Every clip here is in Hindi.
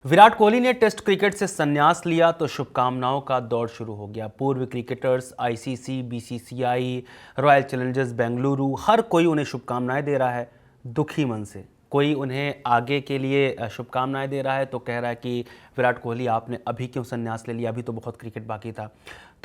विराट कोहली ने टेस्ट क्रिकेट से संन्यास लिया तो शुभकामनाओं का दौर शुरू हो गया। पूर्व cricketers, ICC, BCCI, Royal Challengers Bengaluru, हर कोई उन्हें शुभकामनाएं दे रहा है दुखी मन से। कोई उन्हें आगे के लिए शुभकामनाएं दे रहा है तो कह रहा है कि विराट कोहली आपने अभी क्यों संन्यास ले लिया, अभी तो बहुत क्रिकेट बाकी था।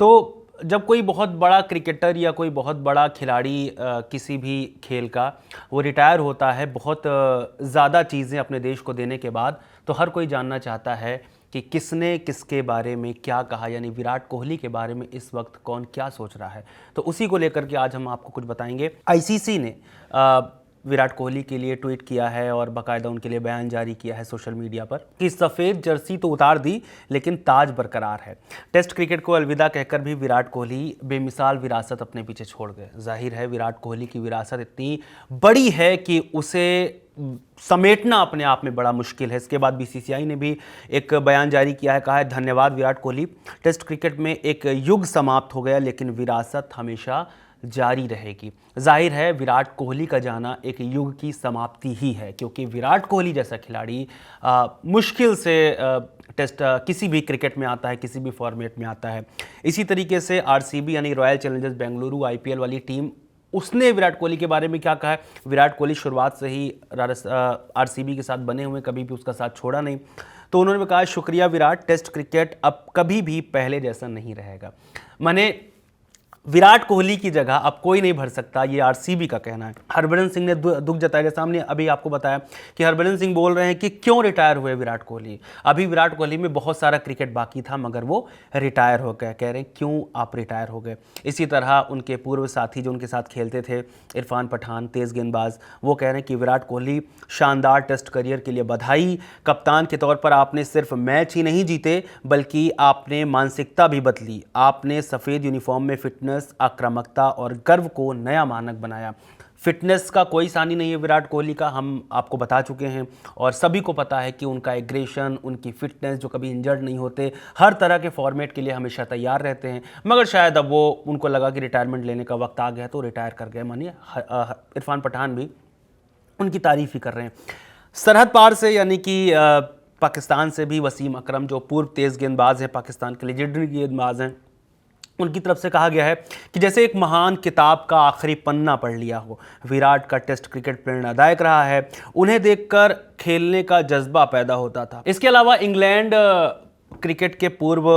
तो जब कोई बहुत बड़ा क्रिकेटर या कोई बहुत बड़ा खिलाड़ी किसी भी खेल का वो रिटायर होता है बहुत ज़्यादा चीज़ें अपने देश को देने के बाद, तो हर कोई जानना चाहता है कि किसने किसके बारे में क्या कहा, यानी विराट कोहली के बारे में इस वक्त कौन क्या सोच रहा है। तो उसी को लेकर के आज हम आपको कुछ बताएंगे। आईसीसी ने विराट कोहली के लिए ट्वीट किया है और बाकायदा उनके लिए बयान जारी किया है सोशल मीडिया पर कि सफ़ेद जर्सी तो उतार दी लेकिन ताज बरकरार है। टेस्ट क्रिकेट को अलविदा कहकर भी विराट कोहली बेमिसाल विरासत अपने पीछे छोड़ गए। जाहिर है विराट कोहली की विरासत इतनी बड़ी है कि उसे समेटना अपने आप में बड़ा मुश्किल है। इसके बाद बीसीसीआई ने भी एक बयान जारी किया है, कहा है धन्यवाद विराट कोहली, टेस्ट क्रिकेट में एक युग समाप्त हो गया लेकिन विरासत हमेशा जारी रहेगी। जाहिर है विराट कोहली का जाना एक युग की समाप्ति ही है, क्योंकि विराट कोहली जैसा खिलाड़ी मुश्किल से टेस्ट किसी भी क्रिकेट में आता है, किसी भी फॉर्मेट में आता है। इसी तरीके से आरसीबी यानी रॉयल चैलेंजर्स बेंगलुरु आईपीएल वाली टीम, उसने विराट कोहली के बारे में क्या कहा है। विराट कोहली शुरुआत से ही आरसीबी के साथ बने हुए, कभी भी उसका साथ छोड़ा नहीं। तो उन्होंने कहा शुक्रिया विराट, टेस्ट क्रिकेट अब कभी भी पहले जैसा नहीं रहेगा। माने विराट कोहली की जगह अब कोई नहीं भर सकता, ये आरसीबी का कहना है। हरभजन सिंह ने दुख जताया, जैसा हमने अभी आपको बताया कि हरभजन सिंह बोल रहे हैं कि क्यों रिटायर हुए विराट कोहली। अभी विराट कोहली में बहुत सारा क्रिकेट बाकी था मगर वो रिटायर हो गए। कह रहे हैं क्यों आप रिटायर हो गए। इसी तरह उनके पूर्व साथी जो उनके साथ खेलते थे, इरफान पठान, तेज़ गेंदबाज, वो कह रहे हैं कि विराट कोहली शानदार टेस्ट करियर के लिए बधाई। कप्तान के तौर पर आपने सिर्फ मैच ही नहीं जीते बल्कि आपने मानसिकता भी बदली। आपने सफ़ेद यूनिफॉर्म में फिटनेस, आक्रामकता और गर्व को नया मानक बनाया। फिटनेस का कोई सानी नहीं है विराट कोहली का, हम आपको बता चुके हैं और सभी को पता है कि उनका एग्रेशन, उनकी फिटनेस, जो कभी इंजर्ड नहीं होते, हर तरह के फॉर्मेट के लिए हमेशा तैयार रहते हैं। मगर शायद अब वो उनको लगा कि रिटायरमेंट लेने का वक्त आ गया तो रिटायर कर गए। मानिए इरफान पठान भी उनकी तारीफ ही कर रहे हैं। सरहद पार से यानी कि पाकिस्तान से भी वसीम अकरम, जो पूर्व तेज़ गेंदबाज हैं, पाकिस्तान के लेजेंडरी गेंदबाज हैं, उनकी तरफ से कहा गया है कि जैसे एक महान किताब का आखिरी पन्ना पढ़ लिया हो। विराट का टेस्ट क्रिकेट प्रेरणादायक रहा है, उन्हें देखकर खेलने का जज्बा पैदा होता था। इसके अलावा इंग्लैंड क्रिकेट के पूर्व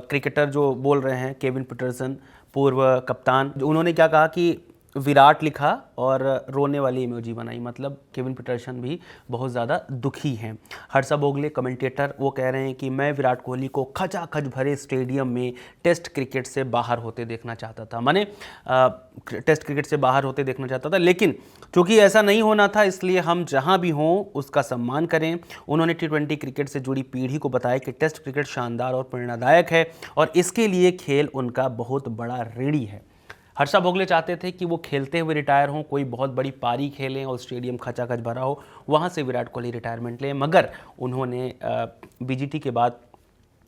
क्रिकेटर जो बोल रहे हैं, केविन पीटरसन, पूर्व कप्तान, उन्होंने क्या कहा कि विराट लिखा और रोने वाली इमोजी बनाई। मतलब केविन पीटरसन भी बहुत ज़्यादा दुखी हैं। हर्षा भोगले कमेंटेटर, वो कह रहे हैं कि मैं विराट कोहली को खचाखच भरे स्टेडियम में टेस्ट क्रिकेट से बाहर होते देखना चाहता था। माने टेस्ट क्रिकेट से बाहर होते देखना चाहता था, लेकिन चूंकि ऐसा नहीं होना था इसलिए हम जहां भी हों उसका सम्मान करें। उन्होंने T20 क्रिकेट से जुड़ी पीढ़ी को बताया कि टेस्ट क्रिकेट शानदार और प्रेरणादायक है और इसके लिए खेल उनका बहुत बड़ा ऋणी है। हर्षा भोगले चाहते थे कि वो खेलते हुए रिटायर हों, कोई बहुत बड़ी पारी खेलें और स्टेडियम खचाखच भरा हो, वहाँ से विराट कोहली रिटायरमेंट लें। मगर उन्होंने बीजीटी के बाद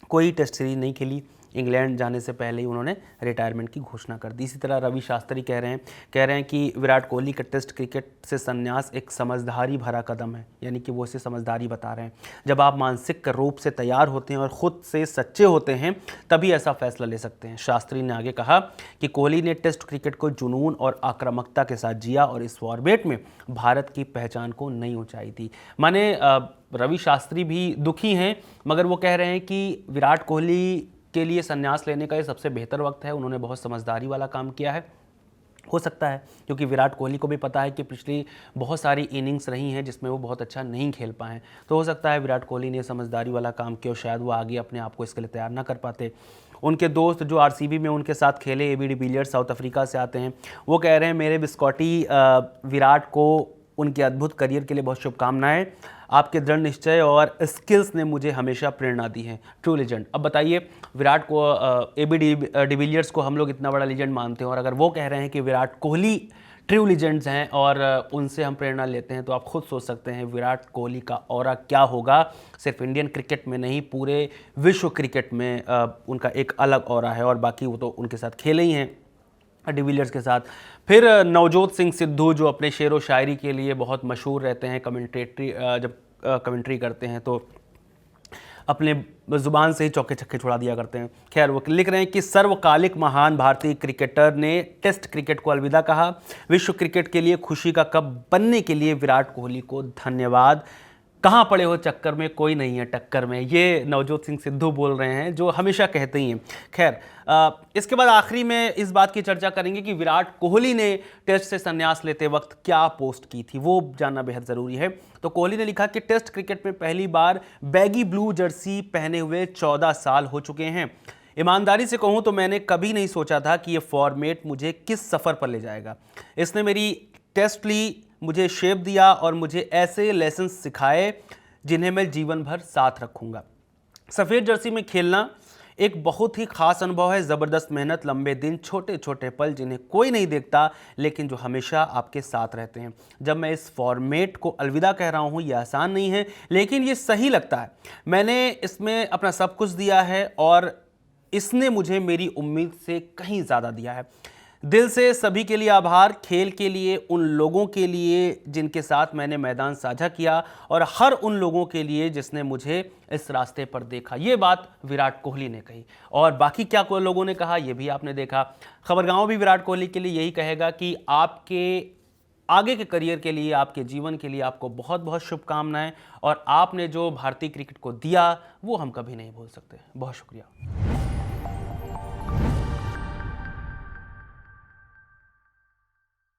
कोई टेस्ट सीरीज नहीं खेली। इंग्लैंड जाने से पहले ही उन्होंने रिटायरमेंट की घोषणा कर दी। इसी तरह रवि शास्त्री कह रहे हैं कि विराट कोहली का टेस्ट क्रिकेट से संन्यास एक समझदारी भरा कदम है, यानी कि वो इसे समझदारी बता रहे हैं। जब आप मानसिक रूप से तैयार होते हैं और ख़ुद से सच्चे होते हैं तभी ऐसा फैसला ले सकते हैं। शास्त्री ने आगे कहा कि कोहली ने टेस्ट क्रिकेट को जुनून और आक्रामकता के साथ जिया और इस फॉर्मेट में भारत की पहचान को नई ऊंचाई दी। माने रवि शास्त्री भी दुखी हैं मगर वो कह रहे हैं कि विराट कोहली के लिए संन्यास लेने का ये सबसे बेहतर वक्त है। उन्होंने बहुत समझदारी वाला काम किया है। हो सकता है क्योंकि विराट कोहली को भी पता है कि पिछली बहुत सारी इनिंग्स रही हैं जिसमें वो बहुत अच्छा नहीं खेल पाए, तो हो सकता है विराट कोहली ने समझदारी वाला काम किया और शायद वो आगे अपने आप को इसके लिए तैयार ना कर पाते। उनके दोस्त जो आरसीबी में उनके साथ खेले, एबी डिविलियर्स साउथ अफ्रीका से आते हैं, वो कह रहे हैं मेरे बिस्कॉटी विराट को उनके अद्भुत करियर के लिए बहुत शुभकामनाएं। आपके दृढ़ निश्चय और स्किल्स ने मुझे हमेशा प्रेरणा दी है। True legend. अब बताइए, विराट को एबी डिविलियर्स को हम लोग इतना बड़ा लेजेंड मानते हैं और अगर वो कह रहे हैं कि विराट कोहली ट्रू लेजेंड्स हैं और उनसे हम प्रेरणा लेते हैं, तो आप खुद सोच सकते हैं विराट कोहली का ऑरा क्या होगा। सिर्फ इंडियन क्रिकेट में नहीं, पूरे विश्व क्रिकेट में उनका एक अलग ऑरा है और बाकी वो तो उनके साथ खेले ही हैं डिविलियर्स के साथ। फिर नवजोत सिंह सिद्धू जो अपने शेर व शायरी के लिए बहुत मशहूर रहते हैं, जब कमेंट्री करते हैं तो अपने ज़ुबान से ही चौके छक्के छुड़ा दिया करते हैं। खैर, वो लिख रहे हैं कि सर्वकालिक महान भारतीय क्रिकेटर ने टेस्ट क्रिकेट को अलविदा कहा। विश्व क्रिकेट के लिए खुशी का कप बनने के लिए विराट कोहली को धन्यवाद। कहाँ पड़े हो चक्कर में, कोई नहीं है टक्कर में, ये नवजोत सिंह सिद्धू बोल रहे हैं, जो हमेशा कहते ही हैं। खैर, इसके बाद आखिरी में इस बात की चर्चा करेंगे कि विराट कोहली ने टेस्ट से संन्यास लेते वक्त क्या पोस्ट की थी, वो जानना बेहद ज़रूरी है। तो कोहली ने लिखा कि टेस्ट क्रिकेट में पहली बार बैगी ब्लू जर्सी पहने हुए 14 साल हो चुके हैं। ईमानदारी से कहूँ तो मैंने कभी नहीं सोचा था कि ये फॉर्मेट मुझे किस सफ़र पर ले जाएगा। इसने मेरी टेस्ट ली, मुझे शेप दिया और मुझे ऐसे लेसन सिखाए जिन्हें मैं जीवन भर साथ रखूंगा। सफ़ेद जर्सी में खेलना एक बहुत ही खास अनुभव है। ज़बरदस्त मेहनत, लंबे दिन, छोटे छोटे पल जिन्हें कोई नहीं देखता लेकिन जो हमेशा आपके साथ रहते हैं। जब मैं इस फॉर्मेट को अलविदा कह रहा हूँ, ये आसान नहीं है लेकिन ये सही लगता है। मैंने इसमें अपना सब कुछ दिया है और इसने मुझे मेरी उम्मीद से कहीं ज़्यादा दिया है। दिल से सभी के लिए आभार, खेल के लिए, उन लोगों के लिए जिनके साथ मैंने मैदान साझा किया और हर उन लोगों के लिए जिसने मुझे इस रास्ते पर देखा। ये बात विराट कोहली ने कही और बाकी क्या कोई लोगों ने कहा ये भी आपने देखा। खबरगांव भी विराट कोहली के लिए यही कहेगा कि आपके आगे के करियर के लिए, आपके जीवन के लिए आपको बहुत बहुत शुभकामनाएं और आपने जो भारतीय क्रिकेट को दिया वो हम कभी नहीं भूल सकते। बहुत शुक्रिया।